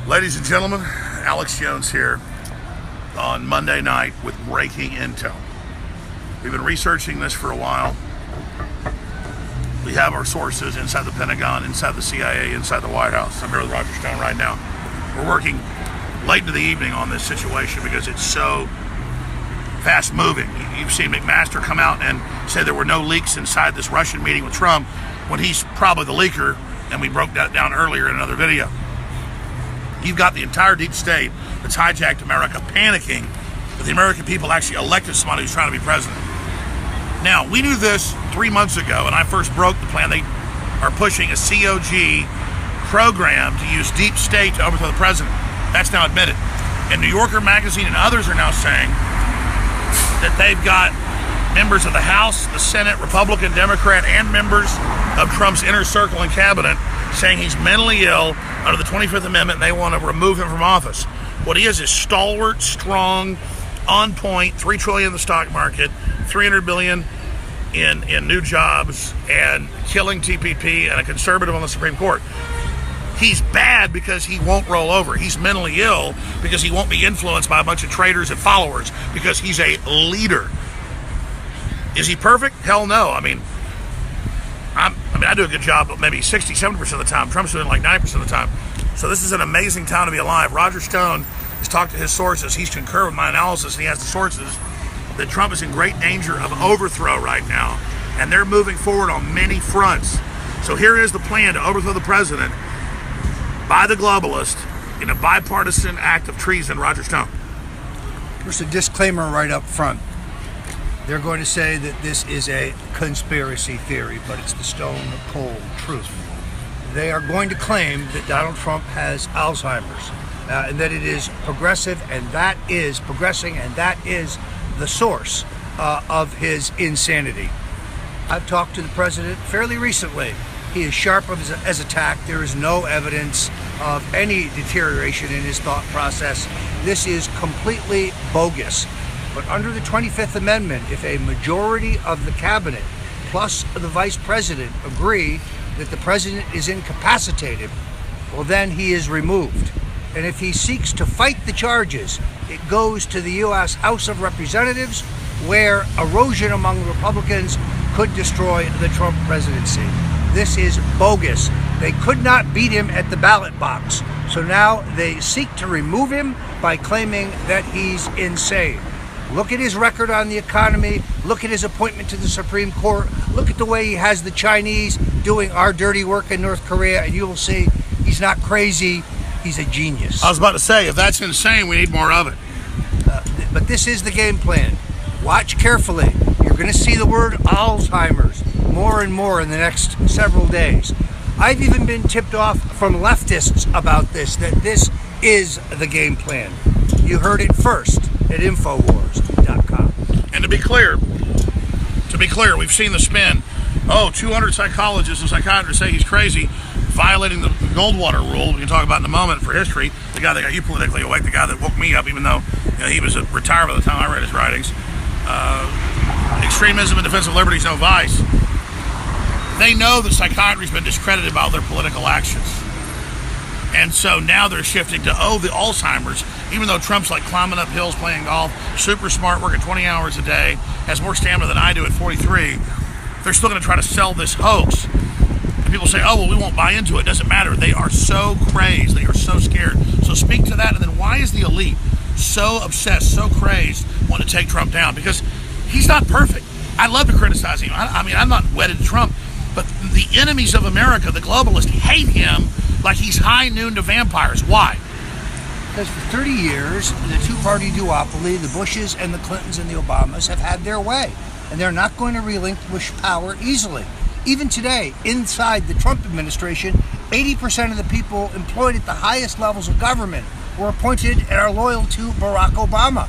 Ladies and gentlemen, Alex Jones here on Monday night with breaking intel. We've been researching this for a while. We have our sources inside the Pentagon, inside the CIA, inside the White House. I'm here with Roger Stone right now. We're working late into the evening on this situation because it's so fast moving. You've seen McMaster come out and say there were no leaks inside this Russian meeting with Trump when he's probably the leaker, and we broke that down earlier in another video. You've got the entire deep state that's hijacked America panicking that the American people actually elected somebody who's trying to be president. Now, we knew this 3 months ago, and I first broke the plan. They are pushing a COG program to use deep state to overthrow the president. That's now admitted. And New Yorker magazine and others are now saying that they've got members of the House, the Senate, Republican, Democrat, and members of Trump's inner circle and cabinet saying he's mentally ill under the 25th Amendment, and they want to remove him from office. What he is stalwart, strong, on point, $3 trillion in the stock market, $300 billion in new jobs, and killing TPP, and a conservative on the Supreme Court. He's bad because he won't roll over. He's mentally ill because he won't be influenced by a bunch of traitors and followers, because he's a leader. Is he perfect? Hell no. I mean, I do a good job, but maybe 60, 70% of the time. Trump's doing like 90% of the time. So this is an amazing time to be alive. Roger Stone has talked to his sources. He's concurred with my analysis, and he has the sources that Trump is in great danger of overthrow right now, and they're moving forward on many fronts. So here is the plan to overthrow the president by the globalist in a bipartisan act of treason. Roger Stone. First, a disclaimer right up front. They're going to say that this is a conspiracy theory, but it's the stone cold truth. They are going to claim that Donald Trump has Alzheimer's, and that it is progressive, and that is progressing, and that is the source of his insanity. I've talked to the president fairly recently. He is sharp as a tack. There is no evidence of any deterioration in his thought process. This is completely bogus. But under the 25th Amendment, if a majority of the cabinet plus the vice president agree that the president is incapacitated, well, then he is removed. And if he seeks to fight the charges, it goes to the U.S. House of Representatives, where erosion among Republicans could destroy the Trump presidency. This is bogus. They could not beat him at the ballot box. So now they seek to remove him by claiming that he's insane. Look at his record on the economy. Look at his appointment to the Supreme Court. Look at the way he has the Chinese doing our dirty work in North Korea, and you will see he's not crazy. He's a genius. I was about to say, if that's insane, we need more of it. But this is the game plan. Watch carefully. You're going to see the word Alzheimer's more and more in the next several days. I've even been tipped off from leftists about this, that this is the game plan. You heard it first at Infowars.com. And to be clear, we've seen the spin. 200 psychologists and psychiatrists say he's crazy, violating the Goldwater rule. We can talk about in a moment for history. The guy that got you politically awake, the guy that woke me up, even though he was retired by the time I read his writings. Extremism and defense of liberty is no vice. They know that psychiatry's been discredited by all their political actions. And so now they're shifting to, the Alzheimer's, even though Trump's like climbing up hills, playing golf, super smart, working 20 hours a day, has more stamina than I do at 43. They're still going to try to sell this hoax. And people say, we won't buy into it. It doesn't matter. They are so crazed. They are so scared. So speak to that. And then why is the elite so obsessed, so crazed, want to take Trump down? Because he's not perfect. I love to criticize him. I mean, I'm not wedded to Trump. But the enemies of America, the globalists, hate him like he's high noon to vampires. Why? Because for 30 years, the two-party duopoly, the Bushes and the Clintons and the Obamas, have had their way. And they're not going to relinquish power easily. Even today, inside the Trump administration, 80% of the people employed at the highest levels of government were appointed and are loyal to Barack Obama.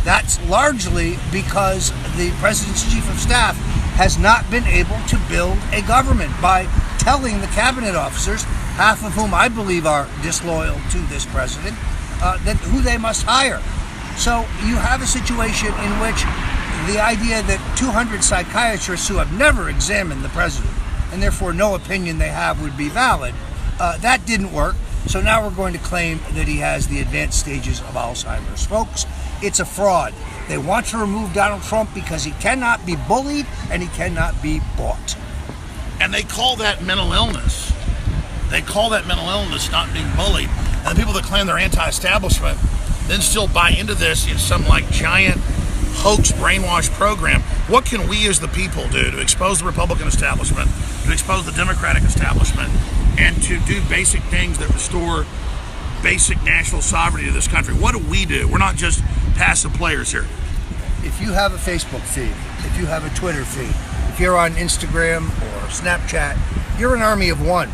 That's largely because the president's chief of staff has not been able to build a government by telling the cabinet officers, half of whom I believe are disloyal to this president, that who they must hire. So you have a situation in which the idea that 200 psychiatrists who have never examined the president, and therefore no opinion they have would be valid, that didn't work. So now we're going to claim that he has the advanced stages of Alzheimer's. Folks, it's a fraud. They want to remove Donald Trump because he cannot be bullied and he cannot be bought. And they call that mental illness. They call that mental illness, not being bullied. And the people that claim they're anti-establishment then still buy into this in some like giant hoax brainwash program. What can we as the people do to expose the Republican establishment, to expose the Democratic establishment, and to do basic things that restore basic national sovereignty to this country? What do we do? We're not just passive players here. If you have a Facebook feed, if you have a Twitter feed, if you're on Instagram or Snapchat, you're an army of one.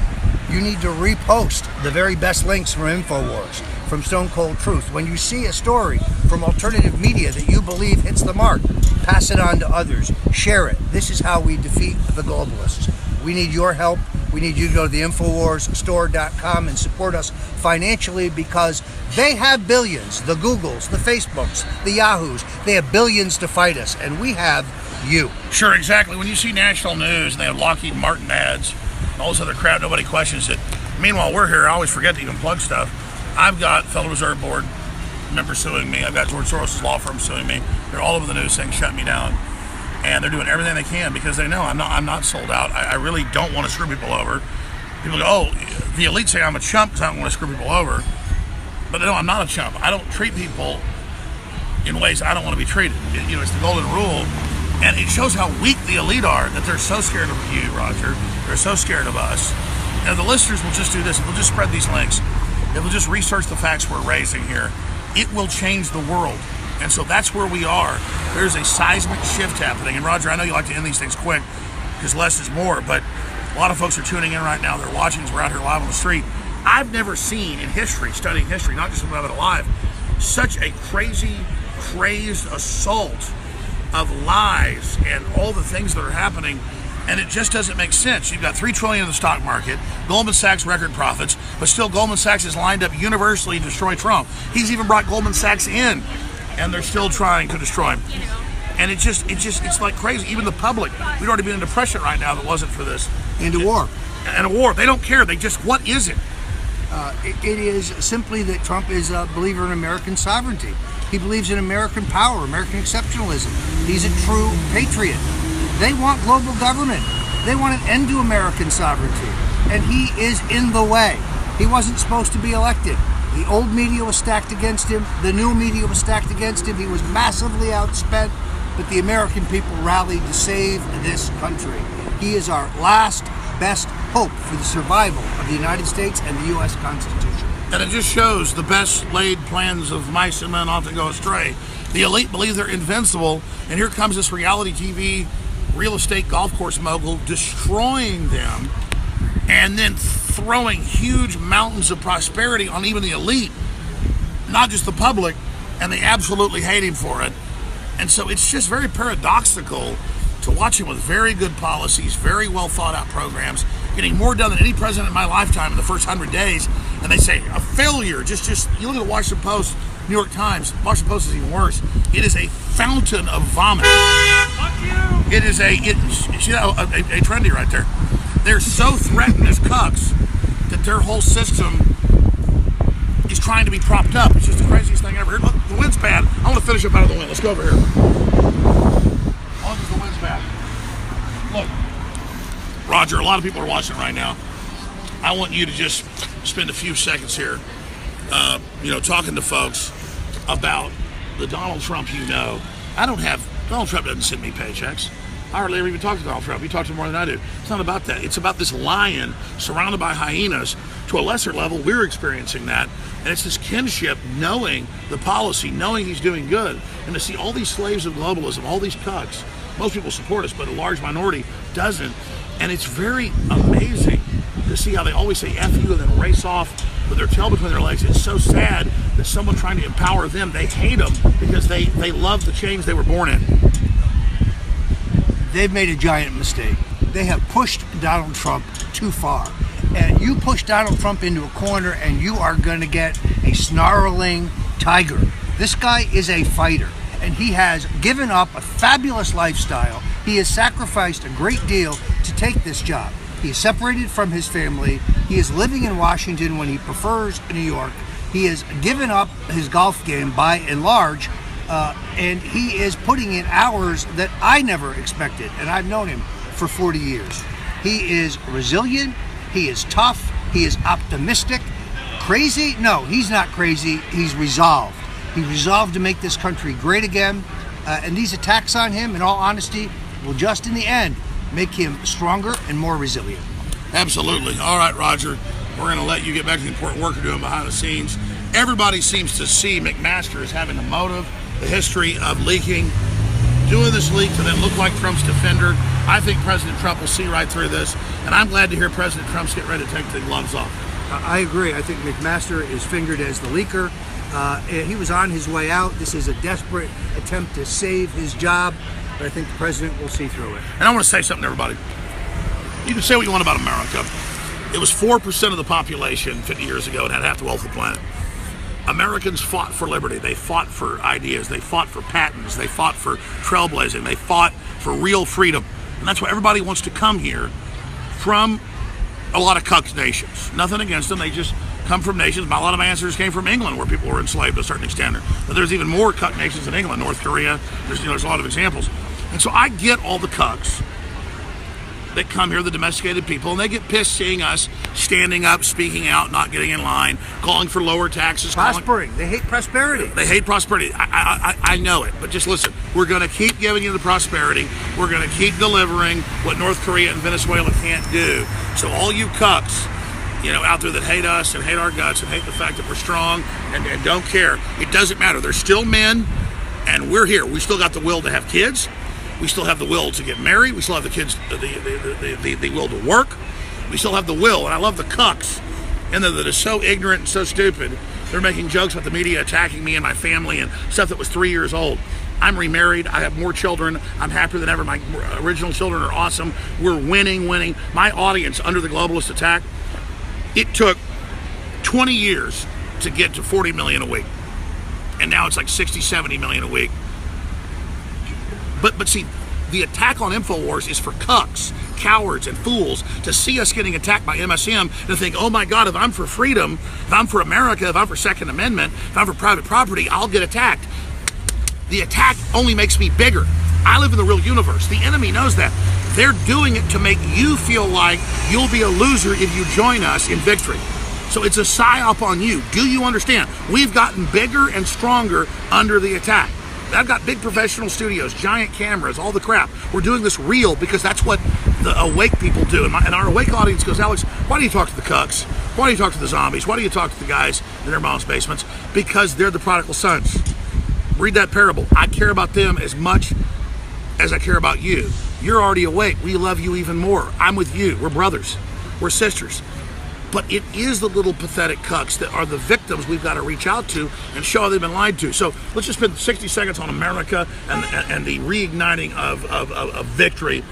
You need to repost the very best links from InfoWars, from Stone Cold Truth. When you see a story from alternative media that you believe hits the mark, pass it on to others. Share it. This is how we defeat the globalists. We need your help. We need you to go to the InfoWarsStore.com and support us financially, because they have billions. The Googles, the Facebooks, the Yahoos, they have billions to fight us, and we have you. Sure, exactly. When you see national news and they have Lockheed Martin ads and all this other crap, nobody questions it. Meanwhile, we're here. I always forget to even plug stuff. I've got Federal Reserve Board members suing me. I've got George Soros' law firm suing me. They're all over the news saying shut me down. And they're doing everything they can because they know I'm not sold out. I really don't want to screw people over. People go, oh, the elite say I'm a chump because I don't want to screw people over. But no, I'm not a chump. I don't treat people in ways I don't want to be treated. It's the golden rule. And it shows how weak the elite are, that they're so scared of you, Roger. They're so scared of us. And the listeners will just do this. If we'll just spread these links, if we'll just research the facts we're raising here, it will change the world. And so that's where we are. There's a seismic shift happening. And Roger, I know you like to end these things quick because less is more, but a lot of folks are tuning in right now. They're watching us. We're out here live on the street. I've never seen in history, studying history, not just about it alive, such a crazy, crazed assault of lies and all the things that are happening. And it just doesn't make sense. You've got $3 trillion in the stock market, Goldman Sachs record profits, but still Goldman Sachs is lined up universally to destroy Trump. He's even brought Goldman Sachs in, and they're still trying to destroy him. And it's like crazy. Even the public, we'd already been in depression right now if it wasn't for this. And a war. And a war. They don't care. They just, what is it? It is simply that Trump is a believer in American sovereignty. He believes in American power, American exceptionalism. He's a true patriot. They want global government. They want an end to American sovereignty. And he is in the way. He wasn't supposed to be elected. The old media was stacked against him. The new media was stacked against him. He was massively outspent. But the American people rallied to save this country. He is our last best hope for the survival of the United States and the U.S. Constitution. And it just shows the best laid plans of mice and men often go astray. The elite believe they're invincible, and here comes this reality TV, real estate golf course mogul destroying them, and then throwing huge mountains of prosperity on even the elite, not just the public, and they absolutely hate him for it. And so it's just very paradoxical to watch him with very good policies, very well thought out programs, getting more done than any president in my lifetime in the first 100 days. And they say a failure. Just you look at the Washington Post, New York Times. Washington Post is even worse. It is a fountain of vomit. Fuck you. It is a trendy right there. They're so threatened as cucks that their whole system is trying to be propped up. It's just the craziest thing ever. Look, the wind's bad. I want to finish up out of the wind. Let's go over here. As long as the wind's bad. Look, Roger, a lot of people are watching right now. I want you to just spend a few seconds here, talking to folks about the Donald Trump you know. Donald Trump doesn't send me paychecks. I hardly ever even talk to Donald Trump. He talks to him more than I do. It's not about that. It's about this lion surrounded by hyenas. To a lesser level, we're experiencing that. And it's this kinship, knowing the policy, knowing he's doing good. And to see all these slaves of globalism, all these cucks. Most people support us, but a large minority doesn't. And it's very amazing to see how they always say F you and then race off with their tail between their legs. It's so sad that someone trying to empower them, they hate them because they love the chains they were born in. They've made a giant mistake. They have pushed Donald Trump too far. And you push Donald Trump into a corner and you are going to get a snarling tiger. This guy is a fighter, and he has given up a fabulous lifestyle. He has sacrificed a great deal to take this job. He is separated from his family. He is living in Washington when he prefers New York. He has given up his golf game by and large, and he is putting in hours that I never expected, and I've known him for 40 years. He is resilient. He is tough. He is optimistic. Crazy? No, he's not crazy. He's resolved. He's resolved to make this country great again, and these attacks on him, in all honesty, will just in the end make him stronger and more resilient. Absolutely. All right, Roger. We're going to let you get back to the important work you're doing behind the scenes. Everybody seems to see McMaster as having a motive, the history of leaking, doing this leak to then look like Trump's defender. I think President Trump will see right through this, and I'm glad to hear President Trump's getting ready to take the gloves off. I agree. I think McMaster is fingered as the leaker. He was on his way out. This is a desperate attempt to save his job, but I think the president will see through it. And I want to say something to everybody. You can say what you want about America. It was 4% of the population 50 years ago and had half the wealth of the planet. Americans fought for liberty. They fought for ideas. They fought for patents. They fought for trailblazing. They fought for real freedom. And that's why everybody wants to come here from a lot of cuck nations. Nothing against them. They just come from nations. A lot of my ancestors came from England, where people were enslaved to a certain extent. But there's even more cuck nations in England, North Korea. There's a lot of examples. And so I get all the cucks that come here, the domesticated people, and they get pissed seeing us standing up, speaking out, not getting in line, calling for lower taxes. Prospering. They hate prosperity. They hate prosperity. I know it, but just listen. We're going to keep giving you the prosperity. We're going to keep delivering what North Korea and Venezuela can't do. So all you cucks, out there that hate us and hate our guts and hate the fact that we're strong and don't care, it doesn't matter. They're still men, and we're here. We still got the will to have kids. We still have the will to get married. We still have the kids, the will to work. We still have the will, and I love the cucks. And that is so ignorant and so stupid. They're making jokes about the media attacking me and my family and stuff that was 3 years old. I'm remarried. I have more children. I'm happier than ever. My original children are awesome. We're winning. My audience under the globalist attack, it took 20 years to get to 40 million a week. And now it's like 60, 70 million a week. But see, the attack on InfoWars is for cucks, cowards, and fools to see us getting attacked by MSM and think, oh my God, if I'm for freedom, if I'm for America, if I'm for Second Amendment, if I'm for private property, I'll get attacked. The attack only makes me bigger. I live in the real universe. The enemy knows that. They're doing it to make you feel like you'll be a loser if you join us in victory. So it's a psyop on you. Do you understand? We've gotten bigger and stronger under the attack. I've got big professional studios, giant cameras, all the crap. We're doing this real because that's what the awake people do. And our awake audience goes, Alex, why do you talk to the cucks? Why do you talk to the zombies? Why do you talk to the guys in their mom's basements? Because they're the prodigal sons. Read that parable. I care about them as much as I care about you. You're already awake. We love you even more. I'm with you. We're brothers. We're sisters. But it is the little pathetic cucks that are the victims we've got to reach out to and show how they've been lied to. So let's just spend 60 seconds on America and the reigniting of victory.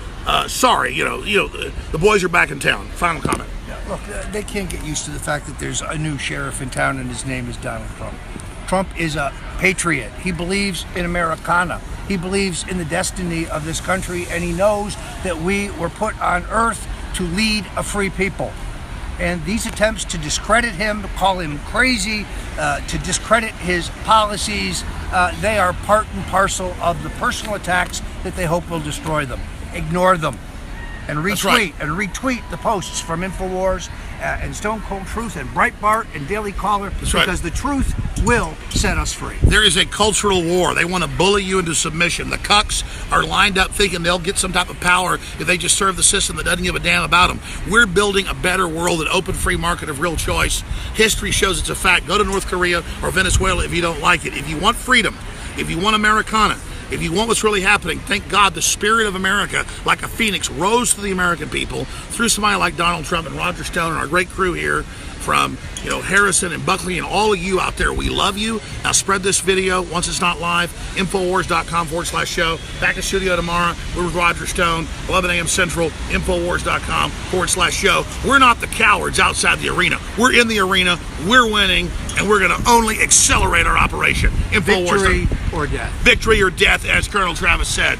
Sorry, the boys are back in town. Final comment. Look, they can't get used to the fact that there's a new sheriff in town and his name is Donald Trump. Trump is a patriot. He believes in Americana. He believes in the destiny of this country, and he knows that we were put on earth to lead a free people. And these attempts to discredit him, call him crazy, to discredit his policies, they are part and parcel of the personal attacks that they hope will destroy them. Ignore them. And retweet the posts from InfoWars and Stone Cold Truth and Breitbart and Daily Caller, because the truth will set us free. There is a cultural war. They want to bully you into submission. The cucks are lined up thinking they'll get some type of power if they just serve the system that doesn't give a damn about them. We're building a better world, an open free market of real choice. History shows it's a fact. Go to North Korea or Venezuela if you don't like it. If you want freedom, if you want Americana, if you want what's really happening, thank God the spirit of America, like a phoenix, rose to the American people through somebody like Donald Trump and Roger Stone and our great crew here from Harrison and Buckley and all of you out there. We love you. Now spread this video once it's not live. Infowars.com/show. Back in studio tomorrow. We're with Roger Stone, 11 a.m. Central. Infowars.com/show. We're not the cowards outside the arena. We're in the arena. We're winning, and we're going to only accelerate our operation. Infowars. Victory or death. Victory or death, as Colonel Travis said.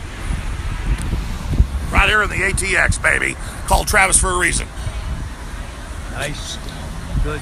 Right here in the ATX, baby. Called Travis for a reason. Nice. Good.